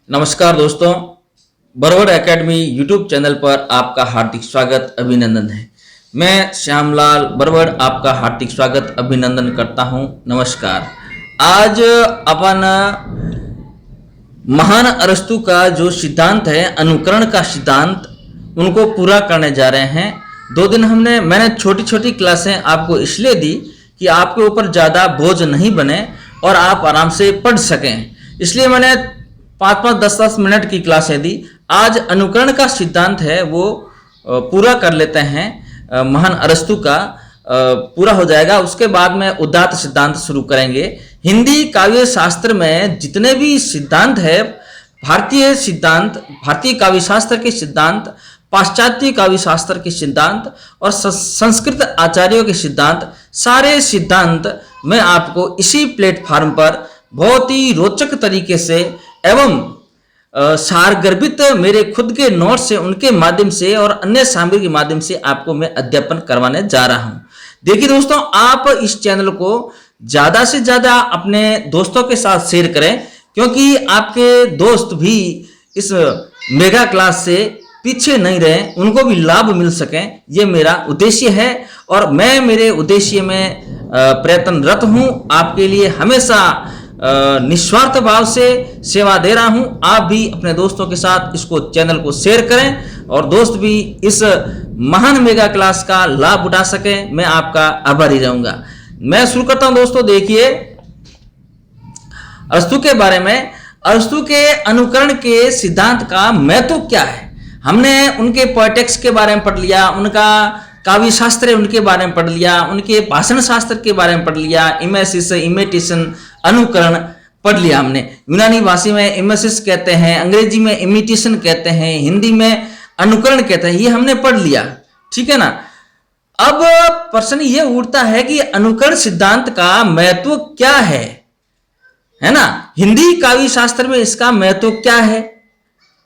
नमस्कार दोस्तों, Barwad academy YouTube channel पर आपका हार्दिक स्वागत अभिनंदन है। मैं श्यामलाल बरवड़ आपका हार्दिक स्वागत अभिनंदन करता हूं। नमस्कार। आज अपन महान अरस्तु का जो सिद्धांत है, अनुकरण का सिद्धांत, उनको पूरा करने जा रहे हैं। 2 दिन मैंने छोटी छोटी क्लासें आपको इसलिए दी कि आपके ऊपर ज़्यादा बोझ नहीं बने और आप आराम से पढ़ सकें, इसलिए मैंने 5-5, 10-10 मिनट की क्लासें दी। आज अनुकरण का सिद्धांत है वो पूरा कर लेते हैं। महान अरस्तु का पूरा हो जाएगा, उसके बाद में उदात्त सिद्धांत शुरू करेंगे। हिंदी काव्य शास्त्र में जितने भी सिद्धांत है, भारतीय सिद्धांत, भारतीय काव्य शास्त्र के सिद्धांत, पाश्चात्य काव्य शास्त्र के सिद्धांत और संस्कृत आचार्यों के सिद्धांत, सारे सिद्धांत मैं आपको इसी प्लेटफॉर्म पर बहुत ही रोचक तरीके से एवं सारगर्भित मेरे खुद के नोट से, उनके माध्यम से और अन्य सामग्री के माध्यम से आपको मैं अध्यापन करवाने जा रहा हूं। देखिए दोस्तों, आप इस चैनल को ज्यादा से ज्यादा अपने दोस्तों के साथ शेयर करें, क्योंकि आपके दोस्त भी इस मेगा क्लास से पीछे नहीं रहे, उनको भी लाभ मिल सके, ये मेरा उद्देश्य है और मैं मेरे उद्देश्य में प्रयत्नरत हूं। आपके लिए हमेशा निस्वार्थ भाव से सेवा दे रहा हूं। आप भी अपने दोस्तों के साथ इसको चैनल को शेयर करें और दोस्त भी इस महान मेगा क्लास का लाभ उठा सके। मैं आपका आभारी रहूंगा। मैं शुरू करता हूं दोस्तों। देखिए अरस्तु के बारे में, अरस्तु के अनुकरण के सिद्धांत का महत्व क्या है। हमने उनके पोएटिक्स के बारे में पढ़ लिया, उनका काव्य शास्त्र उनके बारे में पढ़ लिया, उनके भाषण शास्त्र के बारे में पढ़ लिया, इमेसिस, इमिटेशन, अनुकरण पढ़ लिया हमने। यूनानी भाषा में इमेसिस कहते हैं, अंग्रेजी में इमिटेशन कहते हैं, हिंदी में अनुकरण कहते हैं, ये हमने पढ़ लिया, ठीक है ना। अब प्रश्न ये उठता है कि अनुकरण सिद्धांत का महत्व क्या है ना। हिंदी काव्य शास्त्र में इसका महत्व क्या है।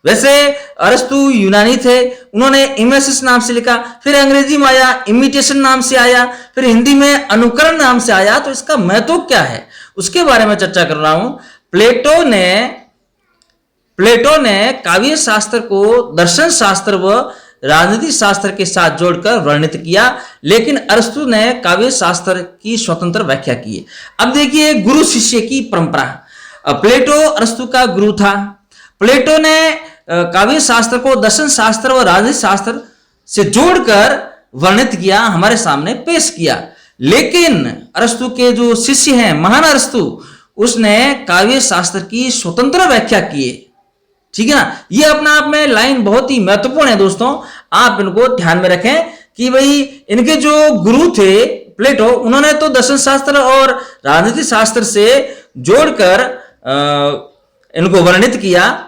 वैसे अरस्तु यूनानी थे, उन्होंने इमेसिस नाम से लिखा, फिर अंग्रेजी में आया इमिटेशन नाम से आया, फिर हिंदी में अनुकरण नाम से आया, तो इसका महत्व क्या है उसके बारे में चर्चा कर रहा हूं। प्लेटो ने काव्य शास्त्र को दर्शन शास्त्र व राजनीति शास्त्र के साथ जोड़कर वर्णित किया, लेकिन अरस्तु ने काव्य शास्त्र की स्वतंत्र व्याख्या की है। अब देखिए गुरु शिष्य की परंपरा। प्लेटो अरस्तु का गुरु था। प्लेटो ने काव्य शास्त्र को दर्शन शास्त्र व राजनीति शास्त्र से जोड़कर वर्णित किया, हमारे सामने पेश किया। लेकिन अरस्तु के जो शिष्य हैं, महान अरस्तु, उसने काव्य शास्त्र की स्वतंत्र व्याख्या की है, ठीक है ना। ये अपना आप में लाइन बहुत ही महत्वपूर्ण है दोस्तों, आप इनको ध्यान में रखें कि भाई इनके जो गुरु थे प्लेटो, उन्होंने तो दर्शन शास्त्र और राजनीति शास्त्र से जोड़कर इनको वर्णित किया,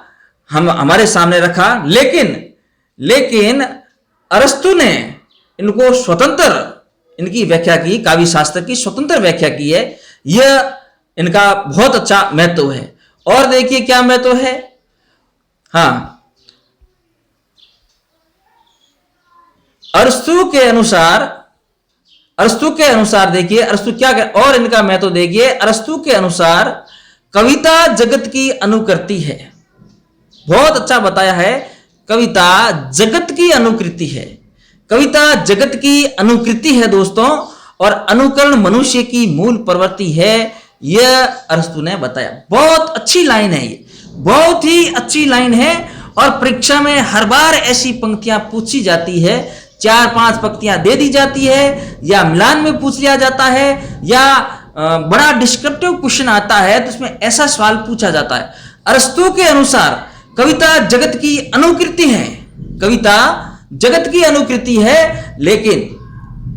हम हमारे सामने रखा, लेकिन अरस्तु ने इनको स्वतंत्र इनकी व्याख्या की, काव्य शास्त्र की स्वतंत्र व्याख्या की है। यह इनका बहुत अच्छा महत्व है। और देखिए क्या महत्व है। हाँ, अरस्तु के अनुसार देखिए अरस्तु क्या कर, और इनका महत्व देखिए। अरस्तु के अनुसार कविता जगत की अनुकृति है। बहुत अच्छा बताया है, कविता जगत की अनुकृति है। कविता जगत की अनुकृति है दोस्तों, और अनुकरण मनुष्य की मूल प्रवृत्ति है, यह अरस्तु ने बताया। बहुत अच्छी लाइन है, ये बहुत ही अच्छी लाइन है और परीक्षा में हर बार ऐसी पंक्तियां पूछी जाती है। 4-5 पंक्तियां दे दी जाती है, या मिलान में पूछ लिया जाता है, या बड़ा डिस्क्रिप्टिव क्वेश्चन आता है तो उसमें ऐसा सवाल पूछा जाता है। अरस्तु के अनुसार कविता जगत की अनुकृति है, कविता जगत की अनुकृति है, लेकिन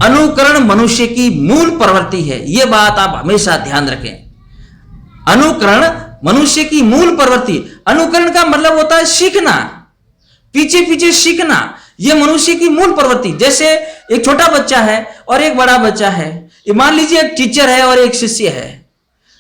अनुकरण मनुष्य की मूल प्रवृत्ति है। यह बात आप हमेशा ध्यान रखें। अनुकरण मनुष्य की मूल प्रवृत्ति। अनुकरण का मतलब होता है सीखना, पीछे पीछे सीखना, यह मनुष्य की मूल प्रवृत्ति। जैसे एक छोटा बच्चा है और एक बड़ा बच्चा है, मान लीजिए एक टीचर है और एक शिष्य है।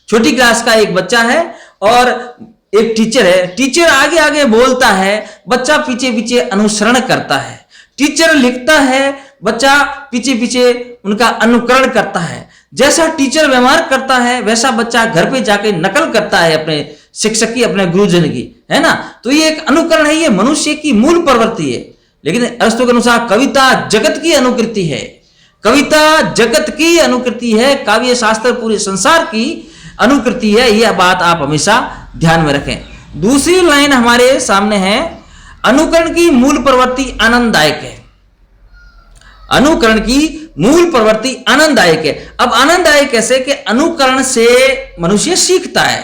छोटी क्लास का एक बच्चा है और एक टीचर है। टीचर आगे आगे बोलता है, बच्चा पीछे पीछे अनुसरण करता है। टीचर लिखता है, बच्चा पीछे पीछे उनका अनुकरण करता है। जैसा टीचर व्यवहार करता है वैसा बच्चा घर पे जाके नकल करता है अपने शिक्षक की, अपने गुरुजन की, है ना। तो ये एक अनुकरण है, ये मनुष्य की मूल प्रवृत्ति है। लेकिन अरस्तु के अनुसार कविता जगत की अनुकृति है, कविता जगत की अनुकृति है, काव्य शास्त्र पूरे संसार की अनुकृति है। यह बात आप हमेशा ध्यान में रखें। दूसरी लाइन हमारे सामने है, अनुकरण की मूल प्रवृत्ति आनंददायक है। अनुकरण की मूल प्रवृत्ति आनंददायक है। अब आनंददायक कैसे कि अनुकरण से मनुष्य सीखता है,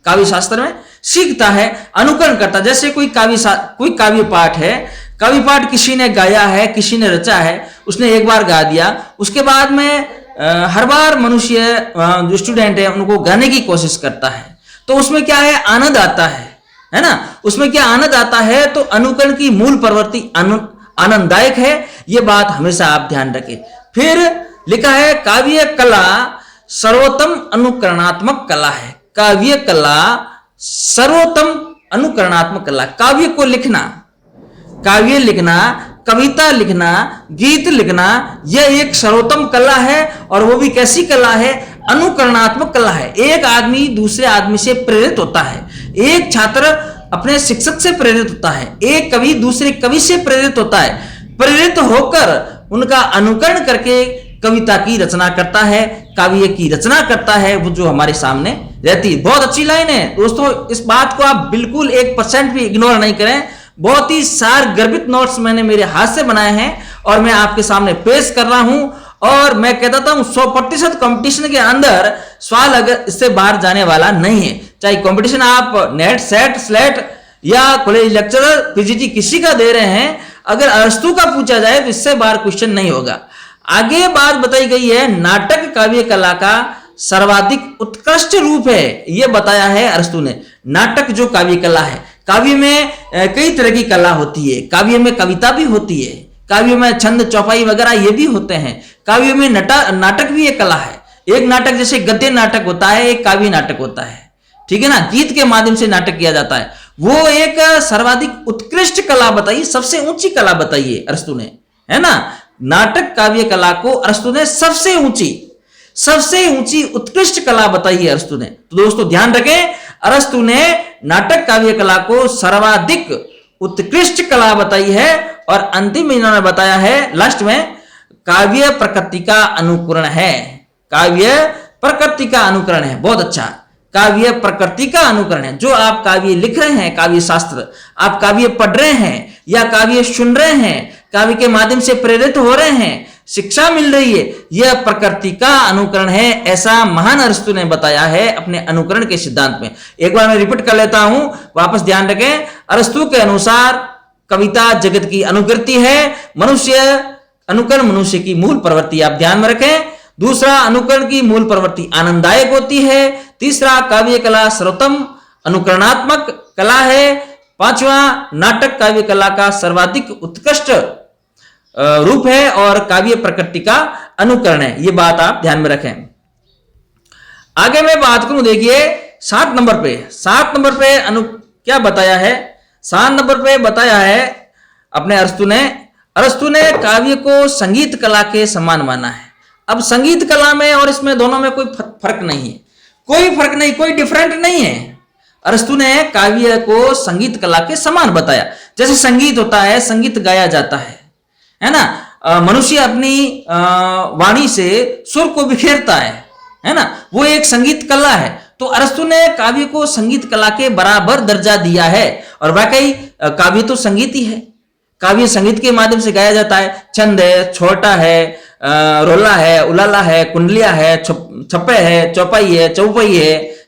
काव्य शास्त्र में सीखता है, अनुकरण करता है। जैसे कोई काव्य पाठ है, काव्य पाठ किसी ने गाया है, किसी ने रचा है, उसने एक बार गा दिया, उसके बाद में हर बार मनुष्य जो स्टूडेंट है उनको गाने की कोशिश करता है, तो उसमें क्या है, आनंद आता है ना। उसमें क्या आनंद आता है, तो अनुकरण की मूल प्रवृत्ति आनंददायक है। यह बात हमेशा आप ध्यान रखें। फिर लिखा है, काव्य कला सर्वोत्तम अनुकरणात्मक कला है। काव्य कला सर्वोत्तम अनुकरणात्मक कला, काव्य को लिखना, काव्य लिखना, कविता लिखना, गीत लिखना, यह एक सर्वोत्तम कला है। और वो भी कैसी कला है, अनुकरणात्मक कला है। एक आदमी दूसरे आदमी से प्रेरित होता है, एक छात्र अपने शिक्षक से प्रेरित होता है, एक कवि दूसरे कवि से प्रेरित होता है, प्रेरित होकर उनका अनुकरण करके कविता की रचना करता है, काव्य की रचना करता है, वो जो हमारे सामने रहती है। बहुत अच्छी लाइन है दोस्तों, इस बात को आप बिल्कुल 1% भी इग्नोर नहीं करें। बहुत ही सार गर्भित नोट्स मैंने मेरे हाथ से बनाए हैं और मैं आपके सामने पेश कर रहा हूं। और मैं कहता हूं 100% कंपटीशन के अंदर सवाल अगर इससे बाहर जाने वाला नहीं है। चाहे कंपटीशन आप नेट, सेट, स्लेट या कॉलेज लेक्चरर, पीजीटी किसी का दे रहे हैं, अगर अरस्तु का पूछा जाए तो इससे बाहर क्वेश्चन नहीं होगा। आगे बात बताई गई है, नाटक काव्य कला का सर्वाधिक उत्कृष्ट रूप है। यह बताया है अरस्तु ने। नाटक जो काव्य कला है, काव्य में कई तरह की कला होती है, काव्य में कविता भी होती है, काव्य में छंद, चौपाई वगैरह ये भी होते हैं, काव्य में नाटक भी एक कला है। एक नाटक जैसे गद्य नाटक होता है, एक काव्य नाटक होता है, ठीक है ना। गीत के माध्यम से नाटक किया जाता है, वो एक सर्वाधिक उत्कृष्ट कला बताई, सबसे ऊंची कला बताई है अरस्तु ने, है ना। नाटक काव्य कला को अरस्तु ने सबसे ऊंची उत्कृष्ट कला बताई है अरस्तु ने। तो दोस्तों ध्यान रखें, अरस्तु ने नाटक काव्य कला को सर्वाधिक उत्कृष्ट कला बताई है। और अंतिम में इन्होंने बताया है लास्ट में, काव्य प्रकृति का अनुकरण है। काव्य प्रकृति का अनुकरण है, बहुत अच्छा, काव्य प्रकृति का अनुकरण है। जो आप काव्य लिख रहे हैं, काव्य शास्त्र, आप काव्य पढ़ रहे हैं या काव्य सुन रहे हैं, काव्य के माध्यम से प्रेरित हो रहे हैं, शिक्षा मिल रही है, यह प्रकृति का अनुकरण है। ऐसा महान अरस्तु ने बताया है अपने अनुकरण के सिद्धांत में। एक बार मैं रिपीट कर लेता हूं, वापस ध्यान रखें। अरस्तु के अनुसार कविता जगत की अनुकृति है, अनुकरण मनुष्य की मूल प्रवृत्ति, आप ध्यान में रखें। दूसरा, अनुकरण की मूल प्रवृत्ति आनंददायक होती है। तीसरा, काव्य कला सर्वोत्तम अनुकरणात्मक कला है। पांचवा, नाटक काव्य कला का सर्वाधिक उत्कृष्ट रूप है और काव्य प्रकृति का अनुकरण है। यह बात आप ध्यान में रखें। आगे मैं बात करूं, देखिए 7 नंबर पे क्या बताया है। 7 नंबर पे बताया है अपने अरस्तु ने काव्य को संगीत कला के समान माना है। अब संगीत कला में और इसमें दोनों में कोई फर्क नहीं है, कोई डिफरेंट नहीं है। अरस्तु ने काव्य को संगीत कला के समान बताया। जैसे संगीत होता है, संगीत गाया जाता है ना। मनुष्य अपनी वाणी से सुर को बिखेरता है ना, वो एक संगीत कला है। तो अरस्तु ने काव्य को संगीत कला के बराबर दर्जा दिया है। और वाकई काव्य तो संगीत ही है, काव्य संगीत के माध्यम से गाया जाता है। छंद है, छोटा है, रोला है, उलाला है, कुंडलिया है, छप्पे है, चौपाई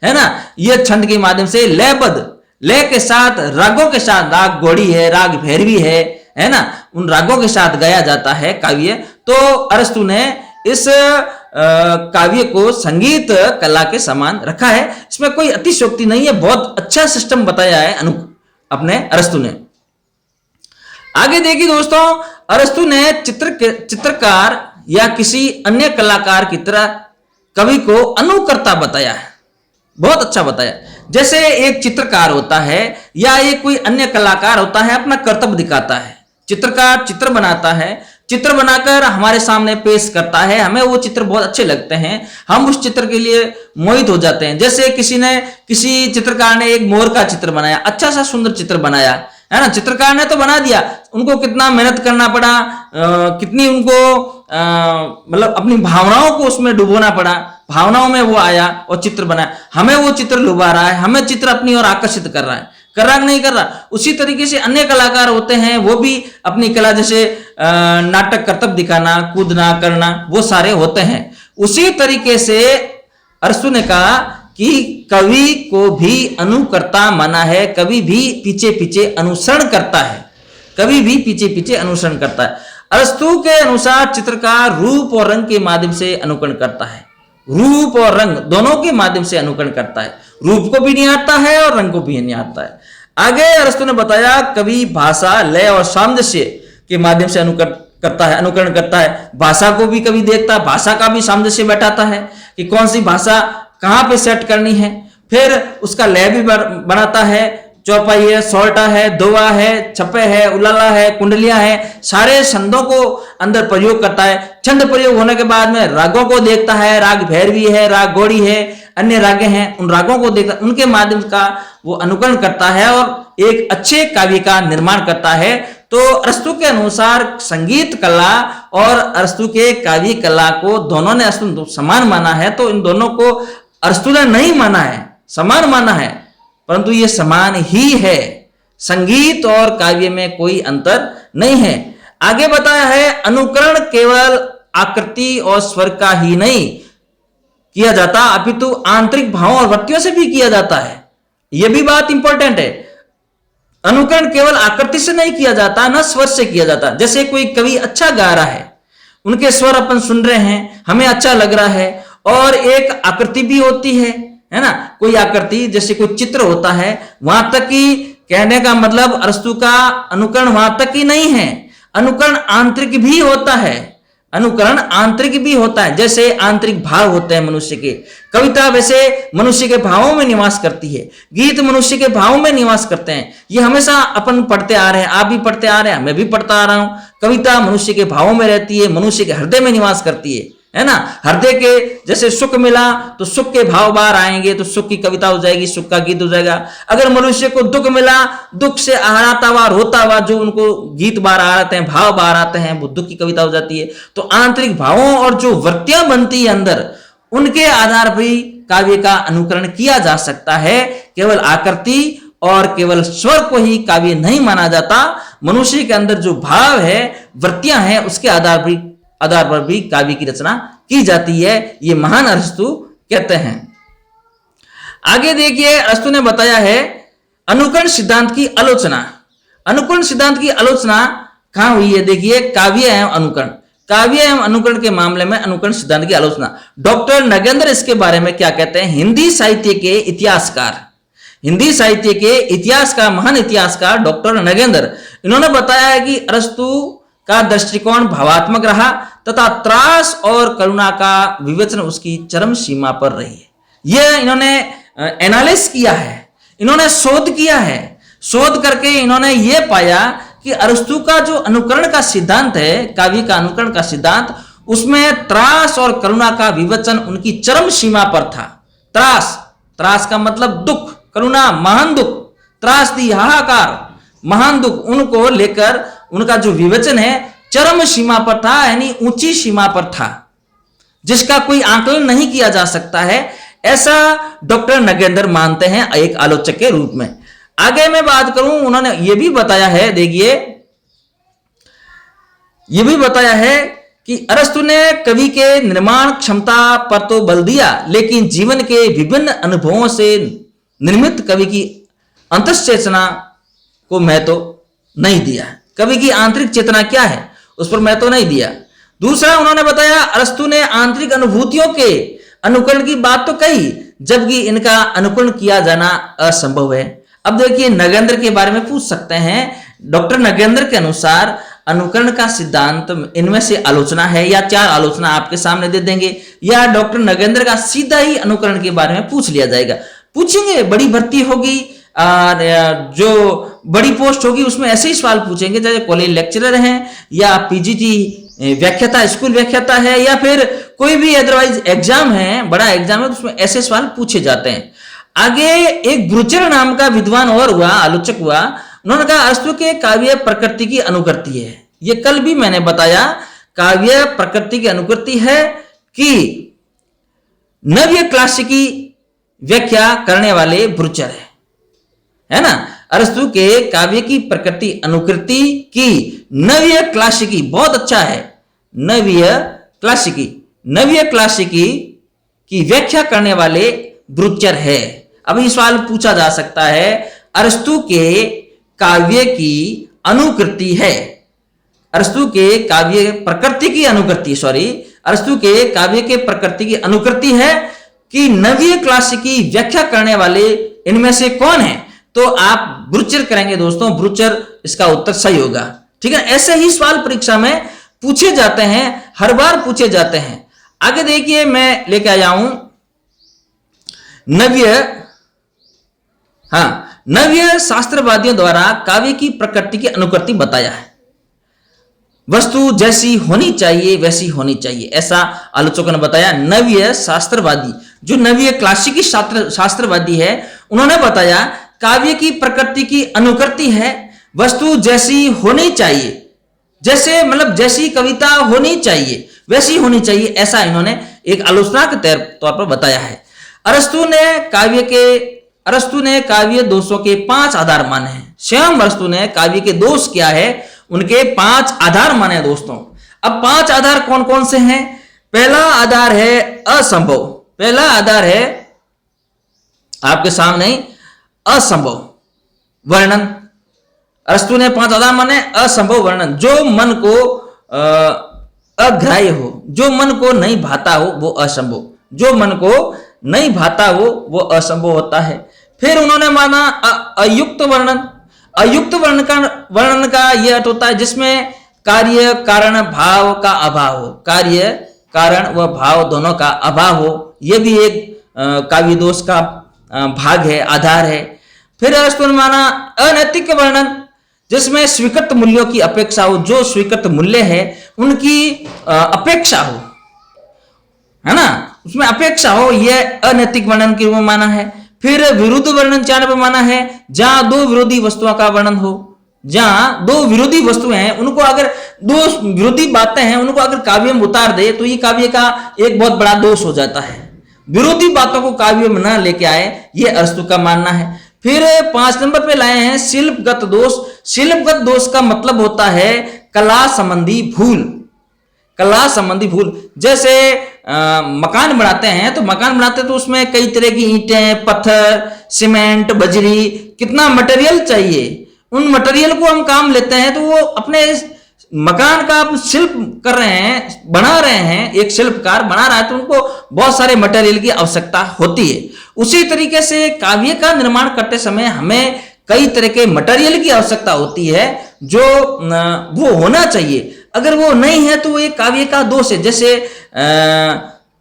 है ना। ये छंद के माध्यम से लयबद्ध, लय के साथ, रागों के साथ, राग घोड़ी है, राग भैरवी है ना, उन रागों के साथ गाया जाता है काव्य। तो अरस्तु ने इस काव्य को संगीत कला के समान रखा है। इसमें कोई अतिशयोक्ति नहीं है, बहुत अच्छा सिस्टम बताया है अपने अरस्तु ने। आगे देखिए दोस्तों, अरस्तु ने चित्रकार या किसी अन्य कलाकार की तरह कवि को अनुकर्ता बताया है, बहुत अच्छा बताया। जैसे एक चित्रकार होता है या एक कोई अन्य कलाकार होता है, अपना कर्तव्य दिखाता है। चित्रकार चित्र बनाता है, चित्र बनाकर हमारे सामने पेश करता है, हमें वो चित्र बहुत अच्छे लगते हैं, हम उस चित्र के लिए मोहित हो जाते हैं। जैसे किसी चित्रकार ने एक मोर का चित्र बनाया, अच्छा सा सुंदर चित्र बनाया है ना, चित्रकार ने तो बना दिया, उनको कितना मेहनत करना पड़ा, कितनी उनको मतलब अपनी भावनाओं को उसमें डुबोना पड़ा, भावनाओं में वो आया और चित्र बनाया, हमें वो चित्र लुभा रहा है, हमें चित्र अपनी ओर आकर्षित कर रहा है, कर रहा नहीं कर रहा। उसी तरीके से अन्य कलाकार होते हैं, वो भी अपनी कला, जैसे नाटक करतब दिखाना, कूदना करना, वो सारे होते हैं। उसी तरीके से अरस्तु ने कहा कि कवि को भी अनुकर्ता माना है, कवि भी पीछे पीछे अनुसरण करता है, कवि भी पीछे पीछे अनुसरण करता है। अरस्तु के अनुसार चित्रकार रूप और रंग के माध्यम से अनुकरण करता है, रूप और रंग दोनों के माध्यम से अनुकरण करता है, रूप को भी नहीं आता है और रंग को भी नहीं आता है। आगे अरस्तु ने बताया कवि भाषा, लय और सामंजस्य के माध्यम से अनुकरण करता है। भाषा को भी कवि देखता है, भाषा का भी सामंजस्य बैठाता है कि कौन सी भाषा कहां पे सेट करनी है, फिर उसका लय भी बनाता है, चौपाई है, सोल्टा है, दोवा है, छपे है, उलाला है, कुंडलियां है, सारे छंदों को अंदर प्रयोग करता है। छंद प्रयोग होने के बाद में रागों को देखता है, राग भैरवी है, राग गौड़ी है, अन्य रागे हैं, उन रागों को देखता, उनके माध्यम का वो अनुकरण करता है और एक अच्छे काव्य का निर्माण करता है। तो अरस्तु के अनुसार संगीत कला और अरस्तु के काव्य कला को दोनों ने अरस्तु समान माना है, तो इन दोनों को अरस्तु ने नहीं माना है, समान माना है, परंतु ये समान ही है, संगीत और काव्य में कोई अंतर नहीं है। आगे बताया है अनुकरण केवल आकृति और स्वर का ही नहीं किया जाता, अपितु आंतरिक भावों और वृत्तियों से भी किया जाता है। यह भी बात इंपॉर्टेंट है, अनुकरण केवल आकृति से नहीं किया जाता, न स्वर से किया जाता। जैसे कोई कवि अच्छा गा रहा है, उनके स्वर अपन सुन रहे हैं, हमें अच्छा लग रहा है, और एक आकृति भी होती है ना, कोई आकृति, जैसे कोई चित्र होता है, वहां तक ही कहने का मतलब अरस्तु का अनुकरण वहां तक ही नहीं है, अनुकरण आंतरिक भी होता है, अनुकरण आंतरिक भी होता है। जैसे आंतरिक भाव होते हैं मनुष्य के, कविता वैसे मनुष्य के भावों में निवास करती है, गीत मनुष्य के भावों में निवास करते हैं, ये हमेशा अपन पढ़ते आ रहे हैं, आप भी पढ़ते आ रहे हैं, मैं भी पढ़ता आ रहा हूं। कविता मनुष्य के भावों में रहती है, मनुष्य के हृदय में निवास करती है ना। हृदय के जैसे सुख मिला तो सुख के भाव बाहर आएंगे, तो सुख की कविता हो जाएगी, सुख का गीत हो जाएगा। अगर मनुष्य को दुख मिला, दुख से आहराता हुआ रोता हुआ जो उनको गीत बाहर आ आते हैं, भाव बाहर आते हैं, वो दुख की कविता हो जाती है। तो आंतरिक भावों और जो वृत्तियां बनती है अंदर, उनके आधार पर ही काव्य का अनुकरण किया जा सकता है। केवल आकृति और केवल स्वर को ही काव्य नहीं माना जाता, मनुष्य के अंदर जो भाव है, वृत्तियां हैं, उसके आधार पर भी काव्य की रचना की जाती है, ये महान अरस्तु कहते हैं। आगे देखिए, अरस्तु ने बताया है अनुकरण सिद्धांत की आलोचना। अनुकरण सिद्धांत की आलोचना कहां हुई है? देखिए, काव्य एवं अनुकरण, काव्य एवं अनुकरण के मामले में अनुकरण सिद्धांत की आलोचना। डॉक्टर नगेंद्र इसके बारे में क्या कहते हैं? हिंदी साहित्य के इतिहासकार, हिंदी साहित्य के इतिहास का महान इतिहासकार डॉक्टर नगेंद्र, इन्होंने बताया है कि अरस्तु का दृष्टिकोण भावात्मक रहा तथा त्रास और करुणा का विवेचन उसकी चरम सीमा पर रही है। यह इन्होंने एनालिसिस किया है, इन्होंने शोध किया है, शोध करके इन्होंने यह पाया कि अरस्तु का जो अनुकरण का सिद्धांत है, काव्य का अनुकरण का सिद्धांत, उसमें त्रास और करुणा का विवेचन उनकी चरम सीमा पर था। त्रास का मतलब दुख, करुणा महान दुख, त्रासदी हाहाकार, महान दुख, उनको लेकर उनका जो विवेचन है चरम सीमा पर था, यानी ऊंची सीमा पर था, जिसका कोई आकलन नहीं किया जा सकता है, ऐसा डॉक्टर नगेंद्र मानते हैं एक आलोचक के रूप में। आगे मैं बात करूं, उन्होंने यह भी बताया है, देखिए यह भी बताया है कि अरस्तु ने कवि के निर्माण क्षमता पर तो बल दिया, लेकिन जीवन के विभिन्न अनुभवों से निर्मित कवि की अंतश्चेतना को महत्व नहीं दिया। कवि की आंतरिक चेतना क्या है, उस पर महत्व नहीं दिया। दूसरा, उन्होंने बताया अरस्तु ने आंतरिक अनुभूतियों के अनुकरण की बात तो कही, जबकि इनका अनुकरण किया जाना असंभव है। अब देखिए, नगेंद्र के बारे में पूछ सकते हैं, डॉक्टर नगेंद्र के अनुसार अनुकरण का सिद्धांत इनमें से आलोचना है या चार आलोचना आपके सामने दे देंगे, या डॉक्टर नगेंद्र का सीधा ही अनुकरण के बारे में पूछ लिया जाएगा। पूछेंगे, बड़ी भर्ती होगी, जो बड़ी पोस्ट होगी उसमें ऐसे ही सवाल पूछेंगे, जैसे कॉलेज लेक्चरर हैं या पीजीटी व्याख्याता, स्कूल व्याख्याता है, या फिर कोई भी अदरवाइज एग्जाम है, बड़ा एग्जाम है, तो उसमें ऐसे सवाल पूछे जाते हैं। आगे एक ब्रुचर नाम का विद्वान और हुआ, आलोचक हुआ, उन्होंने कहा अरस्तु के काव्य प्रकृति की अनुकृति है। ये कल भी मैंने बताया, काव्य प्रकृति की अनुकृति है कि नव्य क्लासिकी व्याख्या करने वाले ब्रुचर है ना। अरस्तु के काव्य की प्रकृति अनुकृति की नव्य क्लासिकी, बहुत अच्छा है, नव्य क्लासिकी की व्याख्या करने वाले ब्रुचर है। अब ये सवाल पूछा जा सकता है, अरस्तु के काव्य की अनुकृति है, अरस्तु के काव्य प्रकृति की अनुकृति, अरस्तु के काव्य के प्रकृति की अनुकृति है कि नव्य क्लासिकी व्याख्या करने वाले इनमें से कौन है? तो आप ब्रुचर करेंगे दोस्तों, ब्रुचर इसका उत्तर सही होगा। ठीक है, ऐसे ही सवाल परीक्षा में पूछे जाते हैं, हर बार पूछे जाते हैं। आगे देखिए, मैं लेके आया हूं नव्य शास्त्रवादियों द्वारा काव्य की प्रकृति की अनुकृति बताया है। वस्तु जैसी होनी चाहिए वैसी होनी चाहिए, ऐसा आलोचकों ने बताया। नव्य शास्त्रवादी, जो नव्य क्लासिकी शास्त्रवादी है, उन्होंने बताया काव्य की प्रकृति की अनुकृति है, वस्तु जैसी होनी चाहिए, जैसे मतलब जैसी कविता होनी चाहिए वैसी होनी चाहिए, ऐसा इन्होंने एक आलोचना के तौर पर बताया है। अरस्तु ने काव्य दोषों के 5 आधार माने हैं। स्वयं अरस्तु ने काव्य के दोष क्या है, उनके 5 आधार माने दोस्तों। अब 5 आधार कौन कौन से हैं? पहला आधार है असंभव, पहला आधार है आपके सामने असंभव वर्णन। अरस्तु ने 5 आधार माने। असंभव वर्णन, जो मन को अग्राह्य हो, जो मन को नहीं भाता हो वो असंभव, जो मन को नहीं भाता हो वो असंभव होता है। फिर उन्होंने माना अयुक्त वर्णन। अयुक्त वर्णन का यह अर्थ होता है जिसमें कार्य कारण भाव का अभाव हो, कार्य कारण व भाव दोनों का अभाव हो, यह भी एक काव्य दोष का भाग है, आधार है। फिर अरस्तु ने माना अनैतिक वर्णन, जिसमें स्वीकृत मूल्यों की अपेक्षा हो, जो स्वीकृत मूल्य है उनकी अपेक्षा हो, है ना, उसमें अपेक्षा हो, यह अनैतिक वर्णन के रूप में माना है। फिर विरुद्ध वर्णन 4 पे माना है, जहां 2 विरोधी वस्तुओं का वर्णन हो, जहां 2 विरोधी वस्तुएं हैं, उनको अगर 2 विरोधी बातें हैं उनको अगर काव्य में उतार दे तो ये काव्य का एक बहुत बड़ा दोष हो जाता है। विरोधी बातों को काव्य में न लेके आए, ये अरस्तु का मानना है। फिर 5 नंबर पे लाए हैं शिल्पगत दोष। शिल्पगत दोष का मतलब होता है कला संबंधी भूल, कला संबंधी भूल। जैसे मकान बनाते हैं तो मकान बनाते तो उसमें कई तरह की ईंटें, पत्थर, सीमेंट, बजरी, कितना मटेरियल चाहिए, उन मटेरियल को हम काम लेते हैं तो वो अपने मकान का आप शिल्प कर रहे हैं, बना रहे हैं, एक शिल्पकार बना रहा है तो उनको बहुत सारे मटेरियल की आवश्यकता होती है। उसी तरीके से काव्य का निर्माण करते समय हमें कई तरह के मटेरियल की आवश्यकता होती है जो वो होना चाहिए। अगर वो नहीं है तो वो एक काव्य का दोष है। जैसे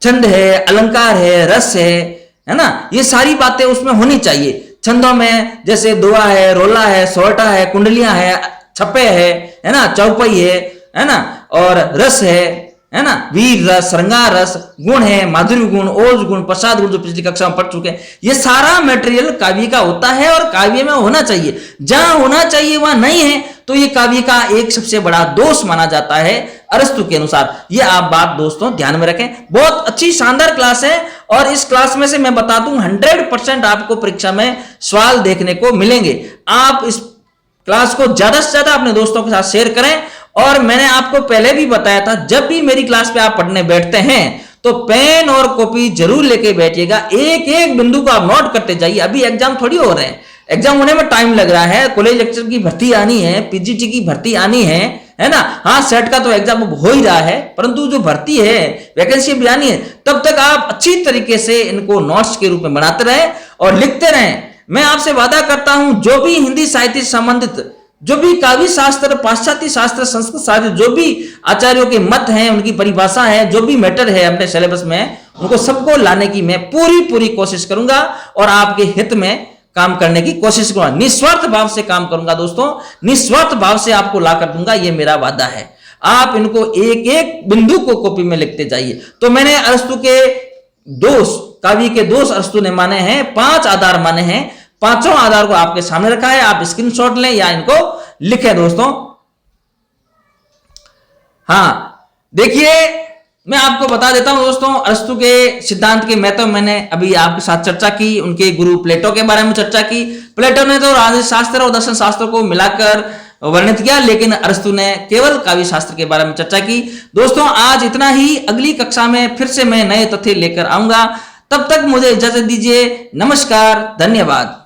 छंद है, अलंकार है, रस है ना, ये सारी बातें उसमें होनी चाहिए। छंदों में जैसे दोहा है, रोला है, सोरठा है, कुंडलियां है, छप्पे है ना, चौपाई है ना, और रस है ना, वीर रस, श्रृंगार रस, गुण है, माधुर्य गुण, ओज गुण, प्रसाद गुण, जो पिछली कक्षा में पढ़ चुके हैं। ये सारा मटेरियल काव्य का होता है और काव्य में होना चाहिए। जहां होना चाहिए वहां नहीं है तो ये काव्य का एक सबसे बड़ा दोष माना जाता है अरस्तु के अनुसार। ये आप बात दोस्तों ध्यान में रखें। बहुत अच्छी शानदार क्लास है और इस क्लास में से मैं बता दूं 100% आपको परीक्षा में सवाल देखने को मिलेंगे। आप इस क्लास को ज्यादा से ज्यादा अपने दोस्तों के साथ शेयर करें। और मैंने आपको पहले भी बताया था, जब भी मेरी क्लास पे आप पढ़ने बैठते हैं तो पेन और कॉपी जरूर लेके बैठिएगा, एक एक बिंदु को आप नोट करते जाइए। अभी एग्जाम थोड़ी हो रहे हैं, एग्जाम होने में टाइम लग रहा है, कॉलेज लेक्चर की भर्ती आनी है, पीजीटी की भर्ती आनी है ना। हाँ, सेट का तो एग्जाम हो ही रहा है, परंतु जो भर्ती है, वैकेंसी भी आनी है, तब तक आप अच्छी तरीके से इनको नोट्स के रूप में बनाते रहें और लिखते रहें। मैं आपसे वादा करता हूं, जो भी हिंदी साहित्य से संबंधित, जो भी काव्य शास्त्र, पाश्चात्य शास्त्र, संस्कृत शास्त्र, जो भी आचार्यों के मत हैं, उनकी परिभाषा है, जो भी मैटर है अपने सिलेबस में, उनको सबको लाने की मैं पूरी कोशिश करूंगा और आपके हित में काम करने की कोशिश करूंगा, निस्वार्थ भाव से काम करूंगा दोस्तों, निस्वार्थ भाव से आपको ला कर दूंगा, ये मेरा वादा है। आप इनको एक एक बिंदु को कॉपी में लिखते जाइए। तो मैंने अरस्तु के दोष, काव्य के दोष अरस्तु ने माने हैं, 5 आधार माने हैं, 5 आधार को आपके सामने रखा है, आप स्क्रीनशॉट लें या इनको लिखें दोस्तों। हाँ देखिए, मैं आपको बता देता हूं दोस्तों, अरस्तु के सिद्धांत की मैं तो मैंने अभी आपके साथ चर्चा की, उनके गुरु प्लेटो के बारे में चर्चा की। प्लेटो ने तो राजनीति शास्त्र और दर्शन शास्त्र को मिलाकर वर्णित किया, लेकिन अरस्तु ने केवल काव्य शास्त्र के बारे में चर्चा की। दोस्तों आज इतना ही, अगली कक्षा में फिर से मैं नए तथ्य लेकर आऊंगा। तब तक मुझे इजाजत दीजिए। नमस्कार, धन्यवाद।